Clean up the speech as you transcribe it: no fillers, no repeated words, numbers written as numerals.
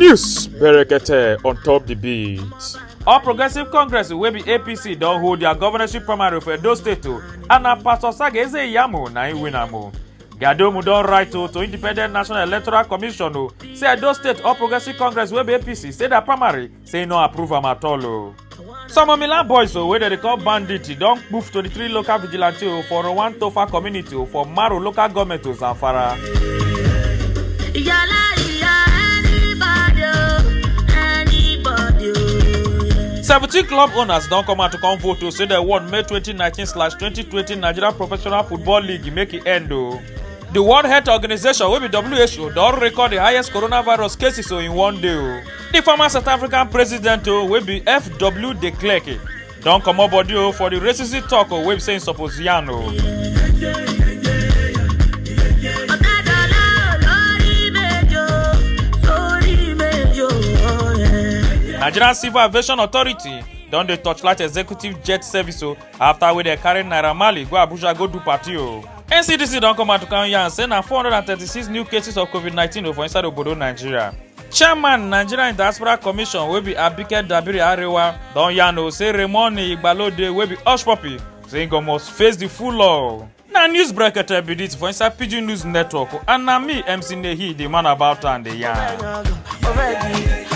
News Berekete on top the beat. All Progressive Congress wey be APC don hold their governorship primary for Edo State and na Pastor Sageze Yamo na im win am. Gadomu don write to Independent National Electoral Commission say Edo State All Progressive Congress wey be APC say their primary say no approve am at all. Some of Milan boys wey dey call bandit don move 23 local vigilante for Rowan Tofa community for Maro local government to Zamfara. 17 club owners don come out to come vote to say they won May 2019/2020 Nigeria Professional Football League make it end. The World Health Organization wey be WHO don record the highest coronavirus cases in one day. The former South African president wey be FW de Klerk don comot body for the racist talk wey be saying suppose yarn. Nigerian Civil Aviation Authority don dey torchlight executive jet service after wey dey carry Naira Marley go Abuja go do party. NCDC don come out to come yarn say na 436 new cases of COVID-19 for inside obodo Nigeria. Chairman Nigerian Diaspora Commission wey be Abike Dabiri Arewa don yarn say Raymond Igbalode wey be hush puppy say he must face the full law. Na news Berekete be this for inside Pidgin News Network and na me MC Nehi the man about and the yarn.